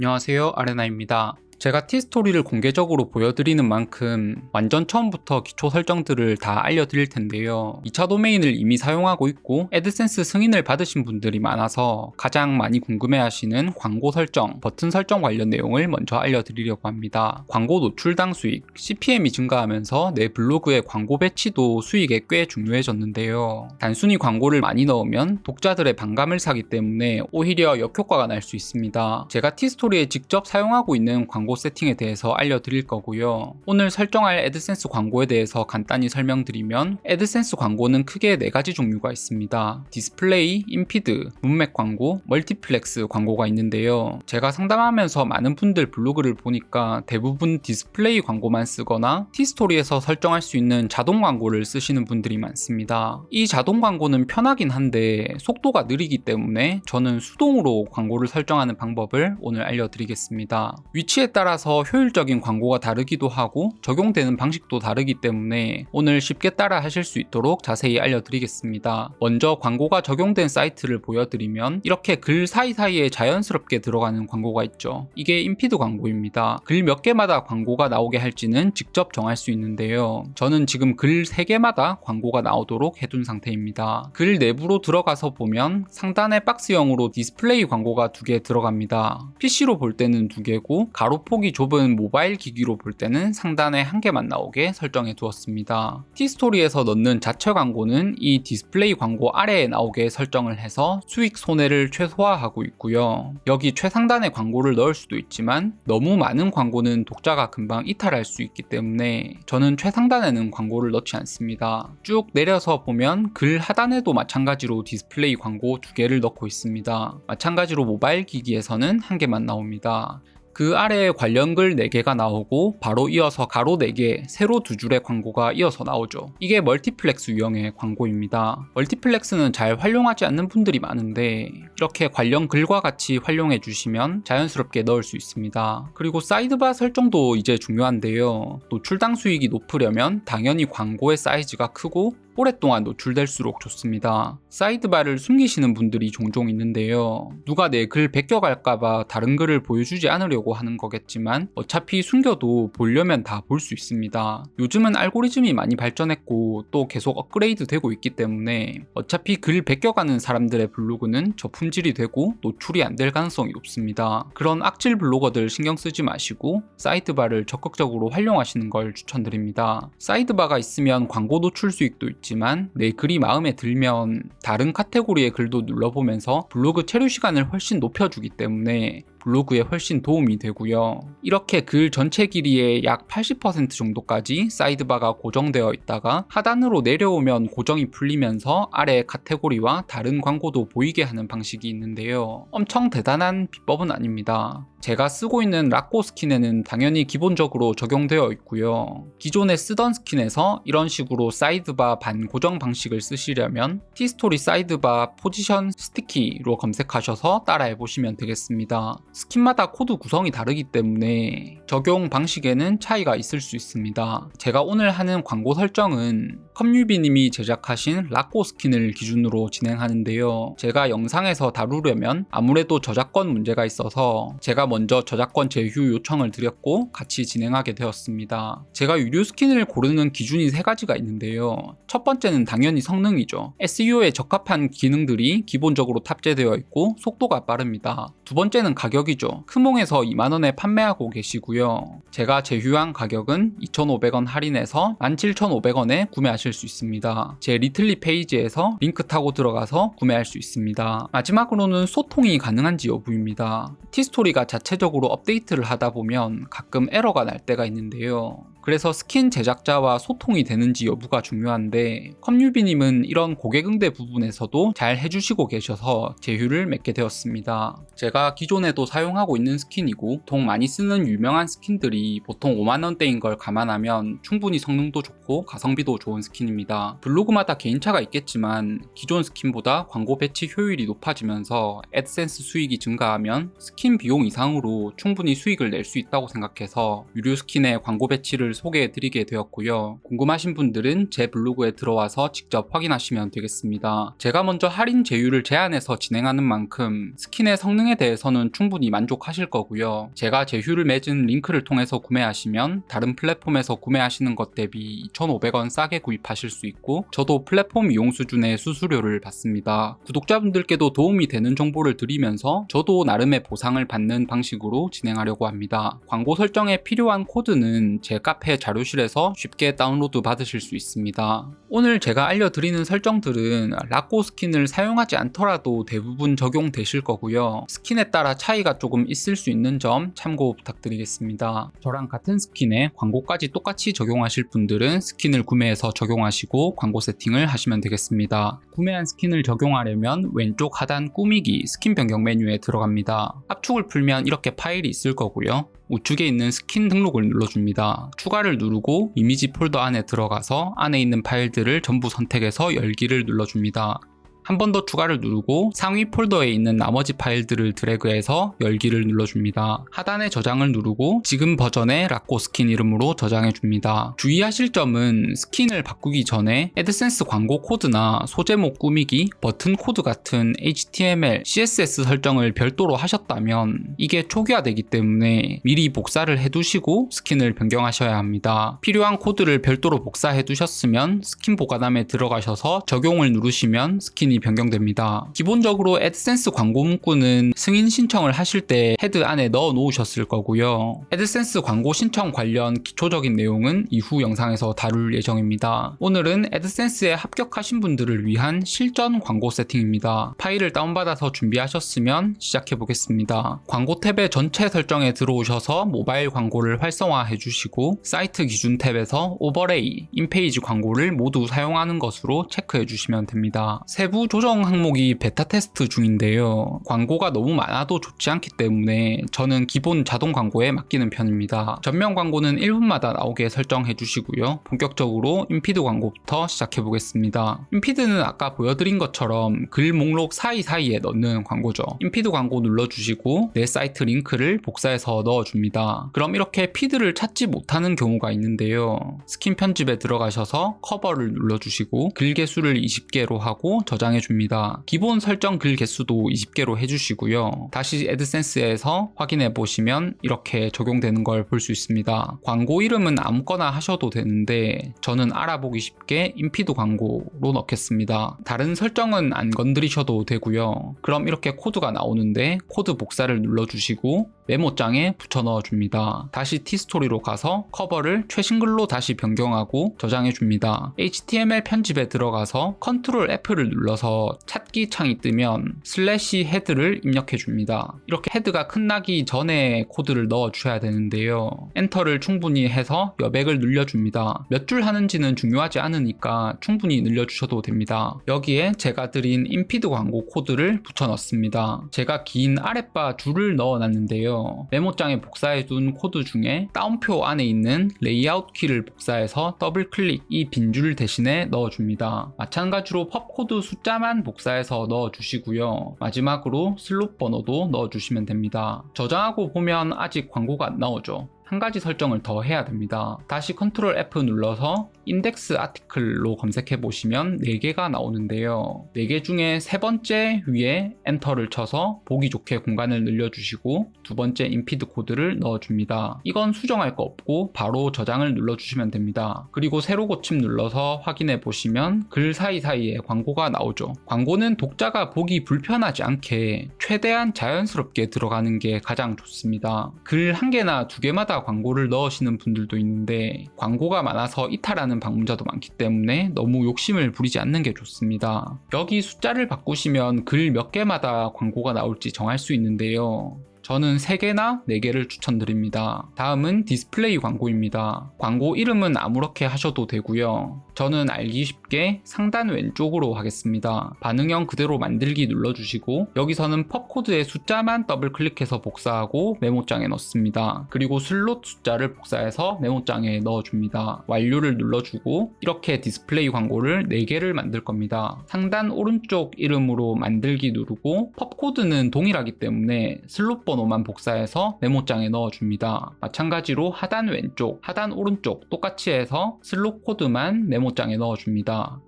안녕하세요, 아레나입니다. 제가 티스토리를 공개적으로 보여드리는 만큼 완전 처음부터 기초 설정들을 다 알려드릴 텐데요. 2차 도메인을 이미 사용하고 있고 애드센스 승인을 받으신 분들이 많아서 가장 많이 궁금해하시는 광고 설정, 버튼 설정 관련 내용을 먼저 알려드리려고 합니다. 광고 노출당 수익, CPM이 증가하면서 내 블로그의 광고 배치도 수익에 꽤 중요해졌는데요. 단순히 광고를 많이 넣으면 독자들의 반감을 사기 때문에 오히려 역효과가 날 수 있습니다. 제가 티스토리에 직접 사용하고 있는 광고 세팅에 대해서 알려드릴 거고요. 오늘 설정할 애드센스 광고에 대해서 간단히 설명드리면 애드센스 광고는 크게 4가지 종류가 있습니다. 디스플레이, 인피드, 문맥 광고, 멀티플렉스 광고가 있는데요. 제가 상담하면서 많은 분들 블로그를 보니까 대부분 디스플레이 광고만 쓰거나 티스토리에서 설정할 수 있는 자동 광고를 쓰시는 분들이 많습니다. 이 자동 광고는 편하긴 한데 속도가 느리기 때문에 저는 수동으로 광고를 설정하는 방법을 오늘 알려드리겠습니다. 위치에 따라서 효율적인 광고가 다르기도 하고 적용되는 방식도 다르기 때문에 오늘 쉽게 따라 하실 수 있도록 자세히 알려드리겠습니다. 먼저 광고가 적용된 사이트를 보여드리면 이렇게 글 사이사이에 자연스럽게 들어가는 광고가 있죠. 이게 인피드 광고입니다. 글 몇 개마다 광고가 나오게 할지는 직접 정할 수 있는데요. 저는 지금 글 3개마다 광고가 나오도록 해둔 상태입니다. 글 내부로 들어가서 보면 상단에 박스형으로 디스플레이 광고가 2개 들어갑니다. PC로 볼 때는 2개고 가로폭이 좁은 모바일 기기로 볼 때는 상단에 1개만 나오게 설정해 두었습니다. 티스토리에서 넣는 자체 광고는 이 디스플레이 광고 아래에 나오게 설정을 해서 수익 손해를 최소화하고 있고요. 여기 최상단에 광고를 넣을 수도 있지만 너무 많은 광고는 독자가 금방 이탈할 수 있기 때문에 저는 최상단에는 광고를 넣지 않습니다. 쭉 내려서 보면 글 하단에도 마찬가지로 디스플레이 광고 2개를 넣고 있습니다. 마찬가지로 모바일 기기에서는 1개만 나옵니다. 그 아래에 관련 글 4개가 나오고 바로 이어서 가로 4개, 세로 2줄의 광고가 이어서 나오죠. 이게 멀티플렉스 유형의 광고입니다. 멀티플렉스는 잘 활용하지 않는 분들이 많은데 이렇게 관련 글과 같이 활용해 주시면 자연스럽게 넣을 수 있습니다. 그리고 사이드바 설정도 이제 중요한데요. 노출당 수익이 높으려면 당연히 광고의 사이즈가 크고 오랫동안 노출될수록 좋습니다. 사이드바를 숨기시는 분들이 종종 있는데요. 누가 내 글 베껴갈까봐 다른 글을 보여주지 않으려고 하는 거겠지만 어차피 숨겨도 보려면 다 볼 수 있습니다. 요즘은 알고리즘이 많이 발전했고 또 계속 업그레이드 되고 있기 때문에 어차피 글 베껴가는 사람들의 블로그는 저품질이 되고 노출이 안 될 가능성이 높습니다. 그런 악질 블로거들 신경 쓰지 마시고 사이드바를 적극적으로 활용하시는 걸 추천드립니다. 사이드바가 있으면 광고 노출 수익도 있지만 내 글이 마음에 들면 다른 카테고리의 글도 눌러보면서 블로그 체류 시간을 훨씬 높여주기 때문에 블로그에 훨씬 도움이 되고요. 이렇게 글 전체 길이의 약 80% 정도까지 사이드바가 고정되어 있다가 하단으로 내려오면 고정이 풀리면서 아래 카테고리와 다른 광고도 보이게 하는 방식이 있는데요. 엄청 대단한 비법은 아닙니다. 제가 쓰고 있는 락고 스킨에는 당연히 기본적으로 적용되어 있고요. 기존에 쓰던 스킨에서 이런 식으로 사이드바 반고정 방식을 쓰시려면 티스토리 사이드바 포지션 스티키로 검색하셔서 따라해보시면 되겠습니다. 스킨마다 코드 구성이 다르기 때문에 적용 방식에는 차이가 있을 수 있습니다. 제가 오늘 하는 광고 설정은 컵유비님이 제작하신 락고 스킨을 기준으로 진행하는데요. 제가 영상에서 다루려면 아무래도 저작권 문제가 있어서 제가 먼저 저작권 제휴 요청을 드렸고 같이 진행하게 되었습니다. 제가 유료 스킨을 고르는 기준이 3가지가 있는데요. 첫 번째는 당연히 성능이죠. SEO에 적합한 기능들이 기본적으로 탑재되어 있고 속도가 빠릅니다. 두 번째는 가격이죠. 크몽에서 2만원에 판매하고 계시고요. 제가 제휴한 가격은 2,500원 할인해서 17,500원에 구매하실 수 있습니다. 제 리틀리 페이지에서 링크 타고 들어가서 구매할 수 있습니다. 마지막으로는 소통이 가능한지 여부입니다. 티스토리가 자체적으로 업데이트를 하다 보면 가끔 에러가 날 때가 있는데요. 그래서 스킨 제작자와 소통이 되는지 여부가 중요한데 컵유비님은 이런 고객 응대 부분에서도 잘 해주시고 계셔서 제휴를 맺게 되었습니다. 제가 기존에도 사용하고 있는 스킨이고 보통 많이 쓰는 유명한 스킨들이 보통 5만원대인 걸 감안하면 충분히 성능도 좋고 가성비도 좋은 스킨입니다. 블로그마다 개인차가 있겠지만 기존 스킨보다 광고 배치 효율이 높아지면서 애드센스 수익이 증가하면 스킨 비용 이상으로 충분히 수익을 낼 수 있다고 생각해서 유료 스킨에 광고 배치를 제휴를 소개해드리게 되었고요. 궁금하신 분들은 제 블로그에 들어와서 직접 확인하시면 되겠습니다. 제가 먼저 할인 제휴를 제안해서 진행하는 만큼 스킨의 성능에 대해서는 충분히 만족하실 거고요. 제가 제휴를 맺은 링크를 통해서 구매하시면 다른 플랫폼에서 구매하시는 것 대비 2,500원 싸게 구입하실 수 있고, 저도 플랫폼 이용 수준의 수수료를 받습니다. 구독자분들께도 도움이 되는 정보를 드리면서 저도 나름의 보상을 받는 방식으로 진행하려고 합니다. 광고 설정에 필요한 코드는 제 카페 자료실에서 쉽게 다운로드 받으실 수 있습니다. 오늘 제가 알려드리는 설정들은 라꼬 스킨을 사용하지 않더라도 대부분 적용되실 거고요. 스킨에 따라 차이가 조금 있을 수 있는 점 참고 부탁드리겠습니다. 저랑 같은 스킨에 광고까지 똑같이 적용하실 분들은 스킨을 구매해서 적용하시고 광고 세팅을 하시면 되겠습니다. 구매한 스킨을 적용하려면 왼쪽 하단 꾸미기 스킨 변경 메뉴에 들어갑니다. 압축을 풀면 이렇게 파일이 있을 거고요. 우측에 있는 스킨 등록을 눌러줍니다. 추가를 누르고 이미지 폴더 안에 들어가서 안에 있는 파일들을 전부 선택해서 열기를 눌러줍니다. 한 번 더 추가를 누르고 상위 폴더에 있는 나머지 파일들을 드래그해서 열기를 눌러줍니다. 하단에 저장을 누르고 지금 버전의 라꼬 스킨 이름으로 저장해줍니다. 주의하실 점은 스킨을 바꾸기 전에 애드센스 광고 코드나 소제목 꾸미기, 버튼 코드 같은 HTML, CSS 설정을 별도로 하셨다면 이게 초기화되기 때문에 미리 복사를 해두시고 스킨을 변경하셔야 합니다. 필요한 코드를 별도로 복사해두셨으면 스킨 보관함에 들어가셔서 적용을 누르시면 스킨이 변경됩니다. 기본적으로 애드센스 광고 문구는 승인 신청을 하실 때 헤드 안에 넣어 놓으셨을 거고요. 애드센스 광고 신청 관련 기초적인 내용은 이후 영상에서 다룰 예정입니다. 오늘은 애드센스에 합격하신 분들을 위한 실전 광고 세팅입니다. 파일을 다운받아서 준비하셨으면 시작해 보겠습니다. 광고 탭의 전체 설정에 들어오셔서 모바일 광고를 활성화해 주시고 사이트 기준 탭에서 오버레이, 인페이지 광고를 모두 사용하는 것으로 체크해 주시면 됩니다. 세부 조정 항목이 베타 테스트 중인데요. 광고가 너무 많아도 좋지 않기 때문에 저는 기본 자동 광고에 맡기는 편입니다. 전면 광고는 1분마다 나오게 설정해 주시고요. 본격적으로 인피드 광고부터 시작해 보겠습니다. 인피드는 아까 보여드린 것처럼 글 목록 사이사이에 넣는 광고죠. 인피드 광고 눌러주시고 내 사이트 링크를 복사해서 넣어줍니다. 그럼 이렇게 피드를 찾지 못하는 경우가 있는데요. 스킨 편집에 들어가셔서 커버를 눌러주시고 글 개수를 20개로 하고 저장해 줍니다. 기본 설정 글 개수도 20개로 해주시고요. 다시 애드센스에서 확인해 보시면 이렇게 적용되는 걸 볼 수 있습니다. 광고 이름은 아무거나 하셔도 되는데 저는 알아보기 쉽게 인피드 광고로 넣겠습니다. 다른 설정은 안 건드리셔도 되고요. 그럼 이렇게 코드가 나오는데 코드 복사를 눌러주시고 메모장에 붙여 넣어줍니다. 다시 티스토리로 가서 커버를 최신글로 다시 변경하고 저장해줍니다. HTML 편집에 들어가서 컨트롤 F를 눌러서 찾기 창이 뜨면 슬래시 헤드를 입력해줍니다. 이렇게 헤드가 끝나기 전에 코드를 넣어줘야 되는데요. 엔터를 충분히 해서 여백을 늘려줍니다. 몇 줄 하는지는 중요하지 않으니까 충분히 늘려주셔도 됩니다. 여기에 제가 드린 인피드 광고 코드를 붙여 넣습니다. 제가 긴 아랫바 줄을 넣어놨는데요. 메모장에 복사해둔 코드 중에 다운표 안에 있는 레이아웃 키를 복사해서 더블 클릭 이 빈줄 대신에 넣어줍니다. 마찬가지로 펍코드 숫자만 복사해서 넣어주시고요. 마지막으로 슬롯 번호도 넣어주시면 됩니다. 저장하고 보면 아직 광고가 안 나오죠. 한 가지 설정을 더 해야 됩니다. 다시 컨트롤 F 눌러서 인덱스 아티클로 검색해 보시면 4개가 나오는데요. 4개 중에 세 번째 위에 엔터를 쳐서 보기 좋게 공간을 늘려주시고 두 번째 인피드 코드를 넣어줍니다. 이건 수정할 거 없고 바로 저장을 눌러주시면 됩니다. 그리고 새로 고침 눌러서 확인해 보시면 글 사이사이에 광고가 나오죠. 광고는 독자가 보기 불편하지 않게 최대한 자연스럽게 들어가는 게 가장 좋습니다. 글 한 개나 두 개마다 광고를 넣으시는 분들도 있는데 광고가 많아서 이탈하는 방문자도 많기 때문에 너무 욕심을 부리지 않는 게 좋습니다. 여기 숫자를 바꾸시면 글 몇 개마다 광고가 나올지 정할 수 있는데요. 저는 3개나 4개를 추천드립니다. 다음은 디스플레이 광고입니다. 광고 이름은 아무렇게 하셔도 되고요. 저는 알기 쉽게 상단 왼쪽으로 하겠습니다. 반응형 그대로 만들기 눌러주시고 여기서는 펍코드의 숫자만 더블 클릭해서 복사하고 메모장에 넣습니다. 그리고 슬롯 숫자를 복사해서 메모장에 넣어줍니다. 완료를 눌러주고 이렇게 디스플레이 광고를 4개를 만들 겁니다. 상단 오른쪽 이름으로 만들기 누르고 펍코드는 동일하기 때문에 슬롯 번호만 복사해서 메모장에 넣어줍니다. 마찬가지로 하단 왼쪽, 하단 오른쪽 똑같이 해서 슬롯 코드만 메모장에 넣어줍니다.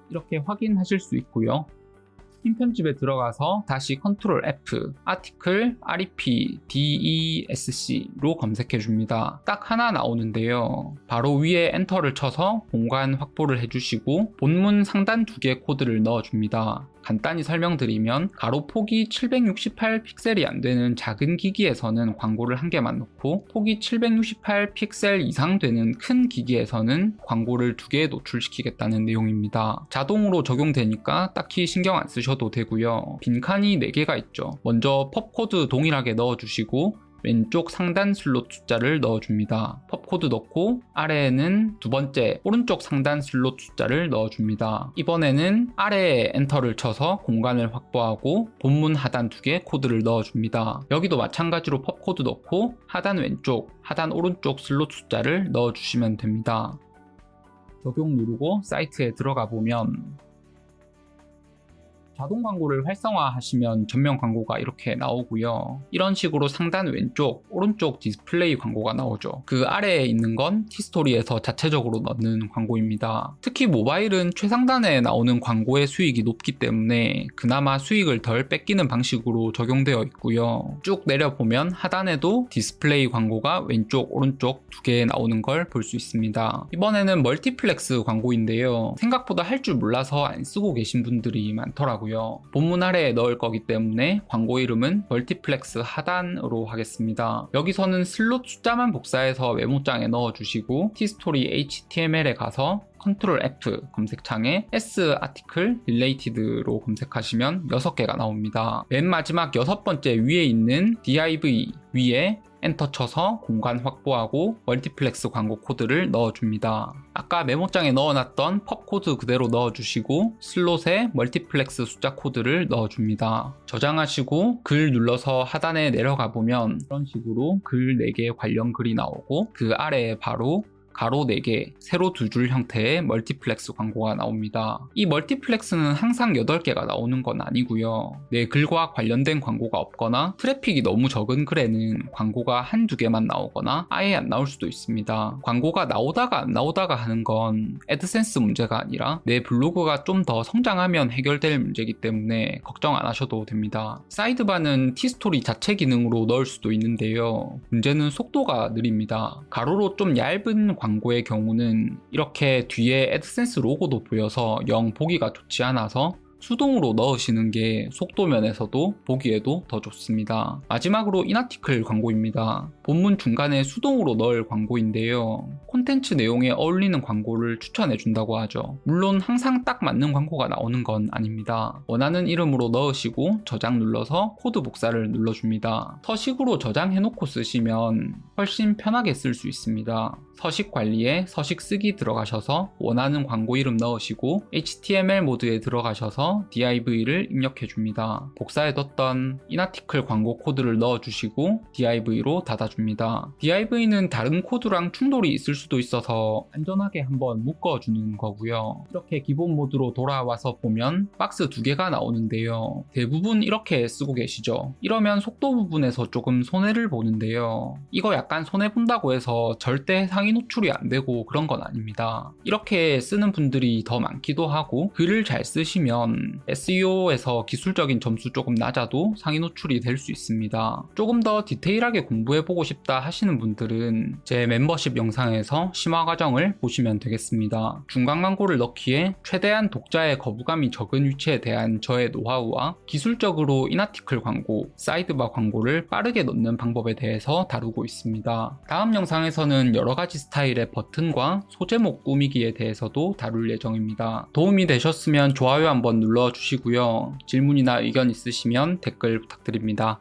이렇게 확인하실 수 있고요. 스킨 편집에 들어가서 다시 컨트롤 F, 아티클, REP, DESC로 검색해 줍니다. 딱 하나 나오는데요. 바로 위에 엔터를 쳐서 공간 확보를 해주시고 본문 상단 2개 코드를 넣어줍니다. 간단히 설명드리면 가로 폭이 768 픽셀이 안 되는 작은 기기에서는 광고를 한 개만 넣고 폭이 768 픽셀 이상 되는 큰 기기에서는 광고를 2개 노출시키겠다는 내용입니다. 자동으로 적용되니까 딱히 신경 안 쓰셔도 되고요. 빈칸이 4개가 있죠. 먼저 펍코드 동일하게 넣어주시고 왼쪽 상단 슬롯 숫자를 넣어줍니다. 펍코드 넣고 아래에는 두 번째 오른쪽 상단 슬롯 숫자를 넣어줍니다. 이번에는 아래에 엔터를 쳐서 공간을 확보하고 본문 하단 2개 코드를 넣어줍니다. 여기도 마찬가지로 펍코드 넣고 하단 왼쪽, 하단 오른쪽 슬롯 숫자를 넣어주시면 됩니다. 적용 누르고 사이트에 들어가 보면 자동 광고를 활성화하시면 전면 광고가 이렇게 나오고요. 이런 식으로 상단 왼쪽, 오른쪽 디스플레이 광고가 나오죠. 그 아래에 있는 건 티스토리에서 자체적으로 넣는 광고입니다. 특히 모바일은 최상단에 나오는 광고의 수익이 높기 때문에 그나마 수익을 덜 뺏기는 방식으로 적용되어 있고요. 쭉 내려보면 하단에도 디스플레이 광고가 왼쪽, 오른쪽 2개 나오는 걸 볼 수 있습니다. 이번에는 멀티플렉스 광고인데요. 생각보다 할 줄 몰라서 안 쓰고 계신 분들이 많더라고요. 본문 아래에 넣을 거기 때문에 광고 이름은 멀티플렉스 하단으로 하겠습니다. 여기서는 슬롯 숫자만 복사해서 메모장에 넣어주시고 티스토리 HTML에 가서 컨트롤 F 검색창에 S 아티클 릴레이티드로 검색하시면 6개가 나옵니다. 맨 마지막 6번째 위에 있는 div 위에 엔터 쳐서 공간 확보하고 멀티플렉스 광고 코드를 넣어줍니다. 아까 메모장에 넣어놨던 펍코드 그대로 넣어주시고 슬롯에 멀티플렉스 숫자 코드를 넣어줍니다. 저장하시고 글 눌러서 하단에 내려가 보면 이런 식으로 글 4개 관련 글이 나오고 그 아래에 바로 가로 4개, 세로 2줄 형태의 멀티플렉스 광고가 나옵니다. 이 멀티플렉스는 항상 8개가 나오는 건 아니고요. 내 글과 관련된 광고가 없거나 트래픽이 너무 적은 글에는 광고가 1-2개만 나오거나 아예 안 나올 수도 있습니다. 광고가 나오다가 안 나오다가 하는 건 애드센스 문제가 아니라 내 블로그가 좀 더 성장하면 해결될 문제이기 때문에 걱정 안 하셔도 됩니다. 사이드바는 티스토리 자체 기능으로 넣을 수도 있는데요. 문제는 속도가 느립니다. 가로로 좀 얇은 광고의 경우는 이렇게 뒤에 애드센스 로고도 보여서 영 보기가 좋지 않아서 수동으로 넣으시는 게 속도 면에서도 보기에도 더 좋습니다. 마지막으로 인아티클 광고입니다. 본문 중간에 수동으로 넣을 광고인데요. 콘텐츠 내용에 어울리는 광고를 추천해 준다고 하죠. 물론 항상 딱 맞는 광고가 나오는 건 아닙니다. 원하는 이름으로 넣으시고 저장 눌러서 코드 복사를 눌러줍니다. 서식으로 저장해 놓고 쓰시면 훨씬 편하게 쓸 수 있습니다. 서식 관리에 서식 쓰기 들어가셔서 원하는 광고 이름 넣으시고 HTML 모드에 들어가셔서 div를 입력해 줍니다. 복사해뒀던 인아티클 광고 코드를 넣어주시고 div로 닫아줍니다. div는 다른 코드랑 충돌이 있을 수도 있어서 안전하게 한번 묶어주는 거고요. 이렇게 기본 모드로 돌아와서 보면 박스 2개가 나오는데요. 대부분 이렇게 쓰고 계시죠. 이러면 속도 부분에서 조금 손해를 보는데요. 이거 약간 손해본다고 해서 절대 상위 노출이 안 되고 그런 건 아닙니다. 이렇게 쓰는 분들이 더 많기도 하고 글을 잘 쓰시면 SEO에서 기술적인 점수 조금 낮아도 상위 노출이 될 수 있습니다. 조금 더 디테일하게 공부해보고 싶다 하시는 분들은 제 멤버십 영상에서 심화 과정을 보시면 되겠습니다. 중간 광고를 넣기에 최대한 독자의 거부감이 적은 위치에 대한 저의 노하우와 기술적으로 인아티클 광고, 사이드바 광고를 빠르게 넣는 방법에 대해서 다루고 있습니다. 다음 영상에서는 여러가지 스타일의 버튼과 소제목 꾸미기에 대해서도 다룰 예정입니다. 도움이 되셨으면 좋아요 한번 눌러주시고요. 질문이나 의견 있으시면 댓글 부탁드립니다.